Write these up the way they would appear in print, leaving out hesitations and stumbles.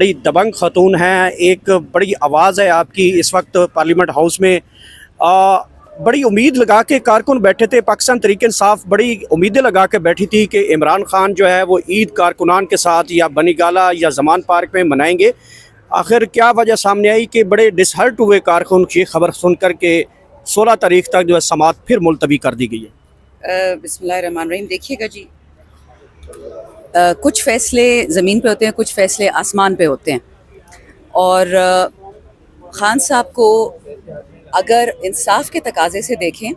बड़ी दबंग खातून हैं, एक बड़ी आवाज़ है आपकी इस वक्त पार्लियामेंट हाउस में। बड़ी उम्मीद लगा के कारकुन बैठे थे, पाकिस्तान तहरीक इंसाफ बड़ी उम्मीदें लगा के बैठी थी कि इमरान खान जो है वो ईद कारकुनान के साथ या बनी गाला या जमान पार्क में मनाएंगे। आखिर क्या वजह सामने आई कि बड़े डिसहर्ट हुए कारकुन की खबर सुनकर के 16 तारीख तक जो है समात फिर मुलतवी कर दी गई है। बिस्मिल्लाहिर्रहमानिर्रहीम। देखिएगा जी, कुछ फ़ैसले ज़मीन पे होते हैं, कुछ फ़ैसले आसमान पे होते हैं। और ख़ान साहब को अगर इंसाफ के तकाज़े से देखें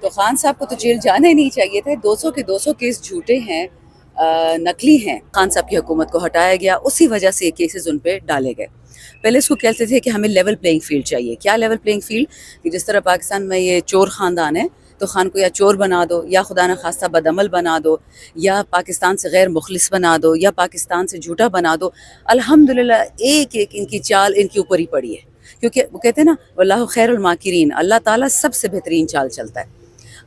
तो ख़ान साहब को तो जेल जाना ही नहीं चाहिए था। 200 के 200 केस झूठे हैं, नकली हैं। ख़ान साहब की हुकूमत को हटाया गया, उसी वजह से ये केसेस उन पे डाले गए। पहले इसको कहते थे कि हमें लेवल प्लेइंग फील्ड चाहिए। क्या लेवल प्लेइंग फील्ड? कि जिस तरह पाकिस्तान में ये चोर ख़ानदान है तो ख़ान को या चोर बना दो, या खुदा न खास्ता बदअमल बना दो, या पाकिस्तान से गैर मुखलिस बना दो, या पाकिस्तान से झूठा बना दो। अल्हम्दुलिल्लाह एक एक इनकी चाल इनके ऊपर ही पड़ी है, क्योंकि वो कहते हैं ना, वल्लाहु खैरुल माकिरीन, अल्लाह ताला सबसे बेहतरीन चाल चलता है।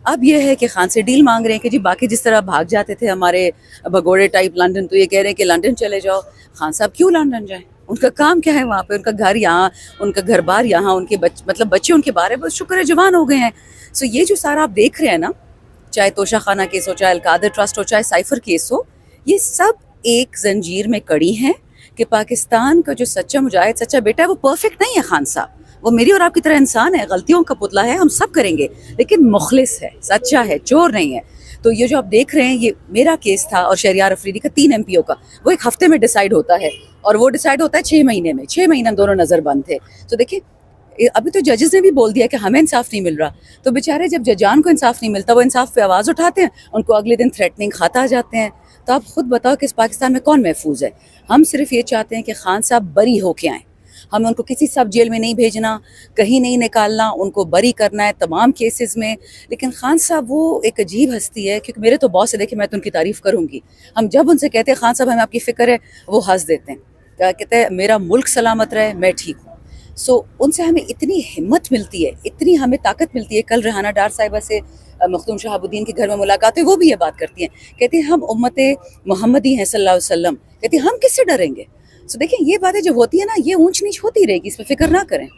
अब ये है कि ख़ान से डील मांग रहे हैं कि जी बाकी जिस तरह भाग जाते थे हमारे भगोड़े टाइप लंदन, तो ये कह रहे हैं कि लंदन चले जाओ। ख़ान साहब क्यों लंदन जाएं? उनका काम क्या है वहाँ पे? उनका घर यहाँ, उनका घर बार यहाँ, उनके बच्चे उनके बारे में शुक्र है जवान हो गए हैं। सो ये जो सारा आप देख रहे हैं ना, चाहे तोशा खाना केस हो, चाहे अलकादर ट्रस्ट हो, चाहे साइफर केस हो, ये सब एक जंजीर में कड़ी हैं कि पाकिस्तान का जो सच्चा मुजाहिद, सच्चा बेटा है, वो परफेक्ट नहीं है। ख़ान साहब वो मेरी और आपकी तरह इंसान है, गलतियों का पुतला है, हम सब करेंगे, लेकिन मुखलिस है, सच्चा है, चोर नहीं है। तो ये जो आप देख रहे हैं, ये मेरा केस था और शहरियार अफरीदी का 3 MPO का, वो एक हफ्ते में डिसाइड होता है, और वो डिसाइड होता है 6 महीने में। 6 महीने हम दोनों नज़र बंद थे। तो देखिए, अभी तो जजेस ने भी बोल दिया कि हमें इंसाफ नहीं मिल रहा। तो बेचारे जब जजान को इंसाफ नहीं मिलता, वो इंसाफ पे आवाज़ उठाते हैं, उनको अगले दिन थ्रेटनिंग खाता आ जाते हैं। तो आप खुद बताओ कि इस पाकिस्तान में कौन महफूज है? हम सिर्फ ये चाहते हैं कि ख़ान साहब बरी होके आएँ। हमें उनको किसी सब जेल में नहीं भेजना, कहीं नहीं निकालना, उनको बरी करना है तमाम केसेस में। लेकिन ख़ान साहब वो एक अजीब हस्ती है, क्योंकि मेरे तो बॉस है, देखिए मैं तो उनकी तारीफ़ करूँगी। हम जब उनसे कहते हैं ख़ान साहब हमें आपकी फ़िक्र है, वो हंस देते हैं, क्या कहते हैं, मेरा मुल्क सलामत रहे, मैं ठीक हूँ। सो उनसे हमें इतनी हिम्मत मिलती है, इतनी हमें ताकत मिलती है। कल रेहाना डार साहिबा से मखदूम शहाबुद्दीन के घर में मुलाकात हुई, वो भी ये बात करती हैं, कहती हैं हम उम्मत मोहम्मदी हैं सल्लल्लाहु अलैहि वसल्लम, कहती हैं हम किससे डरेंगे। सो देखिए, ये बातें जब होती है ना, ये ऊंच नीच होती रहेगी, इस पर फिक्र ना करें।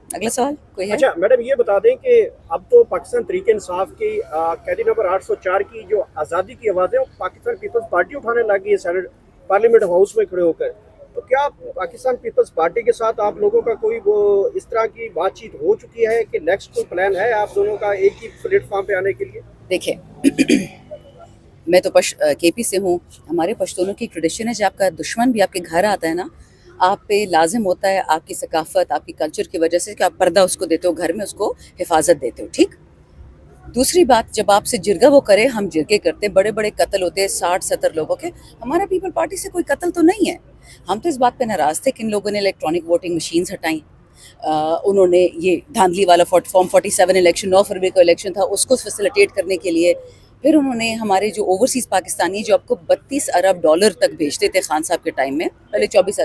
अगला सवाल कोई है? अच्छा मैडम, ये बता दें कि अब तो पाकिस्तान तहरीक इंसाफ की कैदी नंबर 804 की जो आज़ादी की आवाज़ है वो पाकिस्तान पीपल्स पार्टी उठाने लगी है सेनेट पार्लियामेंट हाउस में खड़े होकर। तो क्या पाकिस्तान पीपल्स पार्टी के साथ आप लोगों का कोई वो इस तरह की बातचीत हो चुकी है कि नेक्स्ट कोई प्लान है आप दोनों का एक ही प्लेटफॉर्म पे आने के लिए? देखिए, मैं तो KP से हूँ। हमारे पश्तूनों की ट्रेडिशन है, जब आपका दुश्मन भी आपके घर आता है ना, आप पे लाजिम होता है आपकी सकाफत, आपकी कल्चर की वजह से कि आप पर्दा उसको देते हो, घर में उसको हिफाजत देते हो, ठीक। दूसरी बात, जब आपसे जिरगा वो करे, हम जिरगे करते, बड़े बड़े कत्ल होते हैं 60-70 लोगों के। हमारा पीपल पार्टी से कोई कत्ल तो नहीं है। हम तो इस बात पे नाराज़ थे कि इन लोगों ने इलेक्ट्रॉनिक वोटिंग मशीन्स हटाई। उन्होंने ये धांधली वाला फॉर्म 47 इलेक्शन, 9 फरवरी को इलेक्शन था, उसको फैसिलिटेट करने के लिए फिर उन्होंने हमारे जो ओवरसीज़ पाकिस्तानी जो आपको $32 अरब तक भेजते थे ख़ान साहब के टाइम में, पहले 24